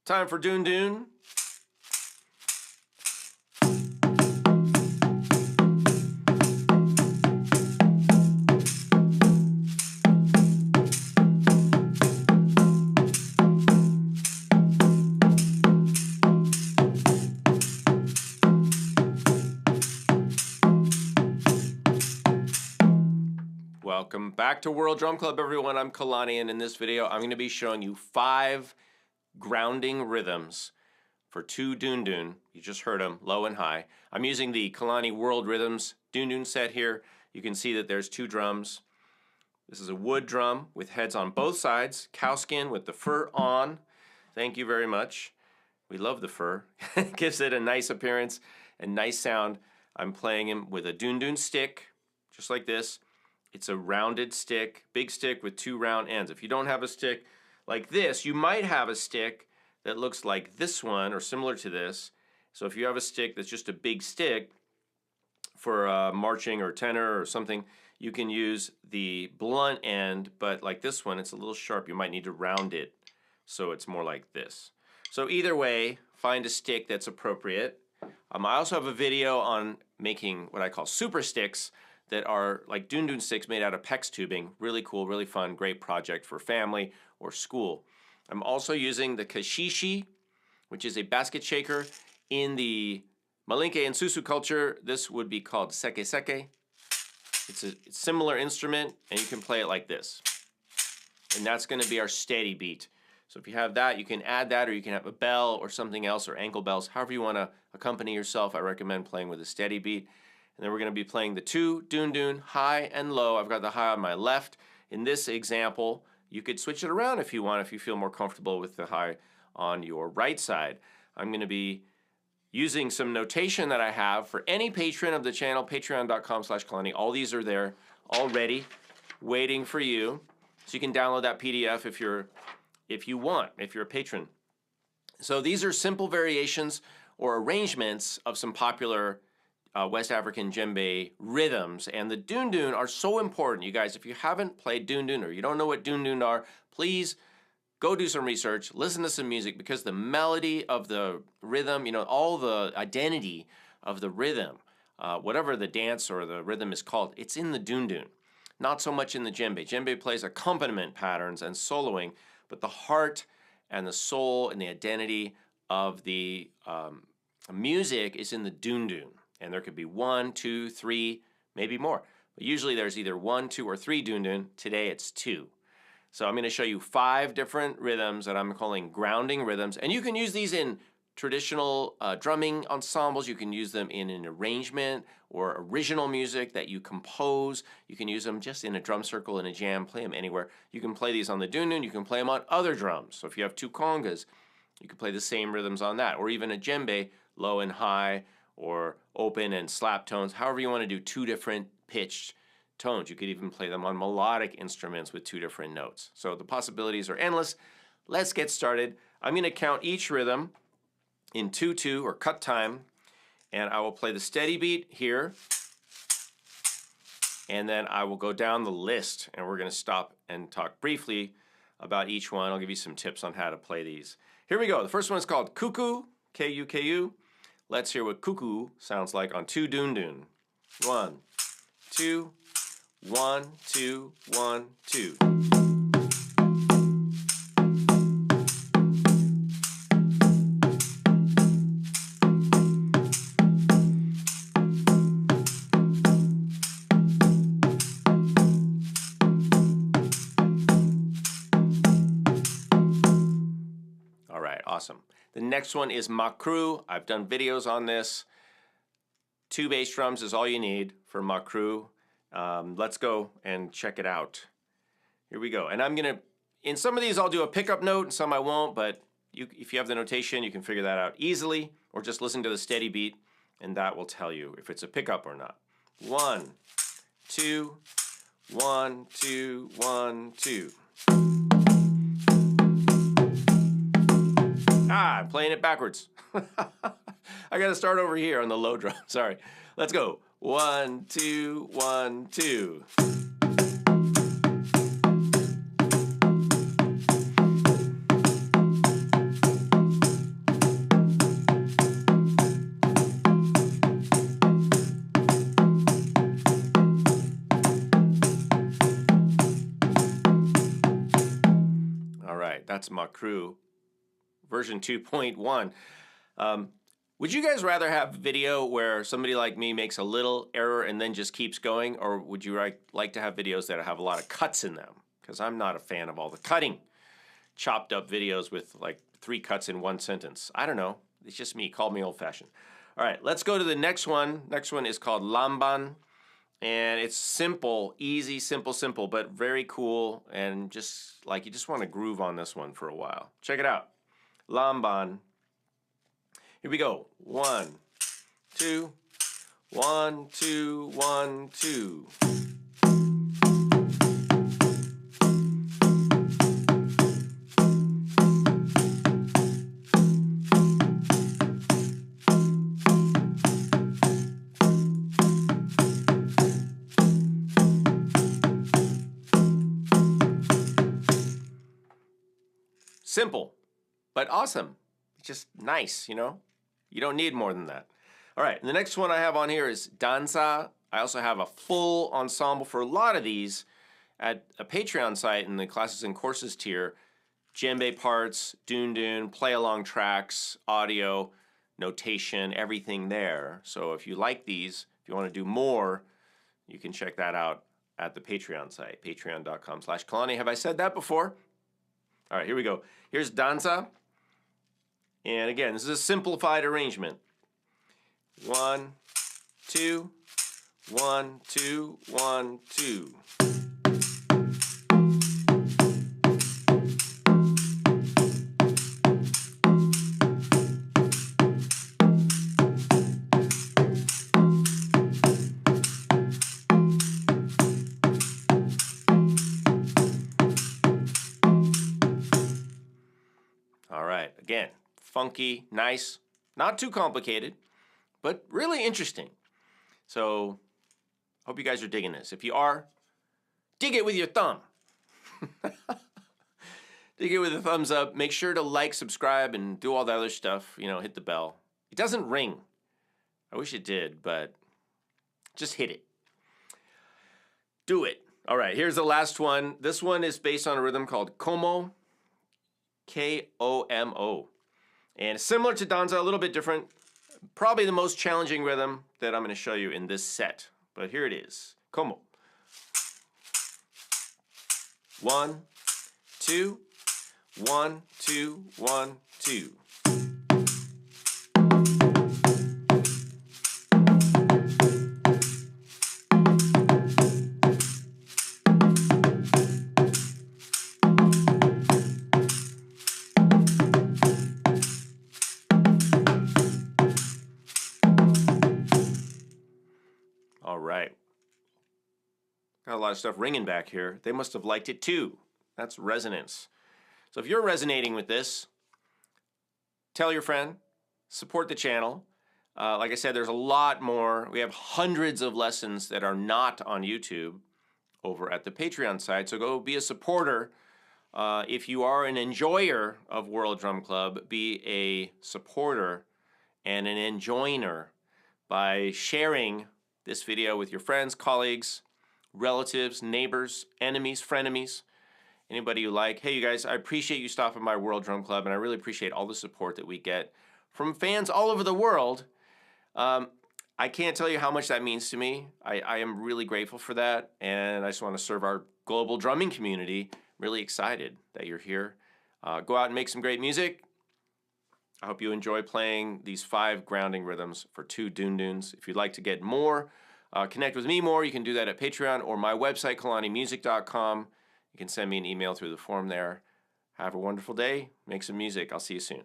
Time for Dundun. Welcome back to World Drum Club, everyone. I'm Kalani, and in this video, I'm going to be showing you 5 grounding rhythms for 2 Dundun. You just heard them, low and high. I'm using the Kalani World Rhythms Dundun set here. You can see that there's 2 drums. This is a wood drum with heads on both sides, cowskin with the fur on. Thank you very much. We love the fur. It gives it a nice appearance and nice sound. I'm playing him with a Dundun stick, just like this. It's a rounded stick, big stick with 2 round ends. If you don't have a stick like this, you might have a stick that looks like this one or similar to this. So if you have a stick that's just a big stick for marching or tenor or something, you can use the blunt end, but like this one, it's a little sharp. You might need to round it so it's more like this. So either way, find a stick that's appropriate. I also have a video on making what I call super sticks that are like Dundun sticks made out of PEX tubing. Really cool, really fun, great project for family or school. I'm also using the kashishi, which is a basket shaker. In the Malinke and Susu culture, this would be called seke seke. It's a similar instrument, and you can play it like this. And that's gonna be our steady beat. So if you have that, you can add that, or you can have a bell or something else, or ankle bells, however you wanna accompany yourself. I recommend playing with a steady beat. And then we're going to be playing the 2 Dundun, high and low. I've got the high on my left. In this example, you could switch it around if you want, if you feel more comfortable with the high on your right side. I'm going to be using some notation that I have for any patron of the channel, patreon.com/Kalani. All these are there already, waiting for you. So you can download that PDF if you want, if you're a patron. So these are simple variations or arrangements of some popular West African djembe rhythms, and the Dundun are so important, you guys. If you haven't played Dundun or you don't know what Dundun are, please go do some research, listen to some music, because the melody of the rhythm, you know, all the identity of the rhythm, whatever the dance or the rhythm is called, it's in the Dundun. Not so much in the djembe. Djembe plays accompaniment patterns and soloing, but the heart and the soul and the identity of the music is in the Dundun. And there could be 1, 2, 3, maybe more. But usually there's either 1, 2, or 3 Dundun. Today it's 2. So I'm going to show you 5 different rhythms that I'm calling grounding rhythms. And you can use these in traditional drumming ensembles. You can use them in an arrangement or original music that you compose. You can use them just in a drum circle, in a jam, play them anywhere. You can play these on the Dundun. You can play them on other drums. So if you have 2 congas, you can play the same rhythms on that. Or even a djembe, low and high, or open and slap tones, however you want to do 2 different pitched tones. You could even play them on melodic instruments with 2 different notes. So the possibilities are endless. Let's get started. I'm going to count each rhythm in 2/2 or cut time, and I will play the steady beat here, and then I will go down the list, and we're going to stop and talk briefly about each one. I'll give you some tips on how to play these. Here we go. The first one is called Cuckoo, K-U-K-U. Let's hear what Cuckoo sounds like on 2 Dundun. 1, 2, 1, 2, 1, 2. All right, awesome. The next one is Makru. I've done videos on this. 2 bass drums is all you need for Makru. Let's go and check it out. Here we go. And I'm going to, in some of these I'll do a pickup note and some I won't, but if you have the notation, you can figure that out easily, or just listen to the steady beat and that will tell you if it's a pickup or not. 1, 2, 1, 2, 1, 2. I'm playing it backwards. I gotta start over here on the low drum. Sorry. Let's go. 1, 2, 1, 2. that's my crew. Version 2.1. Would you guys rather have video where somebody like me makes a little error and then just keeps going, or would you like to have videos that have a lot of cuts in them? Because I'm not a fan of all the cutting. Chopped up videos with like 3 cuts in 1 sentence. I don't know. It's just me. Call me old-fashioned. All right, let's go to the next one. Next one is called Lamban. And it's simple, easy, simple, but very cool. And just like you just want to groove on this one for a while. Check it out. Lamban. Here we go. 1, 2, 1, 2, 1, 2. Simple, but awesome. It's just nice, you know? You don't need more than that. All right, and the next one I have on here is Danza. I also have a full ensemble for a lot of these at a Patreon site in the classes and courses tier. Djembe parts, Dundun, play-along tracks, audio, notation, everything there. So if you like these, if you want to do more, you can check that out at the Patreon site, patreon.com/Kalani. Have I said that before? All right, here we go. Here's Danza. And again, this is a simplified arrangement. 1, 2, 1, 2, 1, 2. All right, again, funky, nice, not too complicated, but really interesting. So, hope you guys are digging this. If you are, dig it with your thumb. Dig it with a thumbs up. Make sure to like, subscribe, and do all the other stuff. You know, hit the bell. It doesn't ring. I wish it did, but just hit it. Do it. All right, here's the last one. This one is based on a rhythm called Como, K-O-M-O. And it's similar to Danza, a little bit different. Probably the most challenging rhythm that I'm going to show you in this set. But here it is. Como. 1, 2, 1, 2, 1, 2. All right. Got a lot of stuff ringing back here. They must have liked it too. That's resonance. So if you're resonating with this, tell your friend, support the channel. Like I said, there's a lot more. We have hundreds of lessons that are not on YouTube over at the Patreon site. So go be a supporter. If you are an enjoyer of World Drum Club, be a supporter and an enjoiner by sharing this video with your friends, colleagues, relatives, neighbors, enemies, frenemies, anybody you like. Hey, you guys, I appreciate you stopping by World Drum Club, and I really appreciate all the support that we get from fans all over the world. I can't tell you how much that means to me. I am really grateful for that, and I just want to serve our global drumming community. Really excited that you're here. Go out and make some great music. I hope you enjoy playing these 5 grounding rhythms for 2 Dunduns. If you'd like to get more, connect with me more, you can do that at Patreon or my website, kalanimusic.com. You can send me an email through the form there. Have a wonderful day. Make some music. I'll see you soon.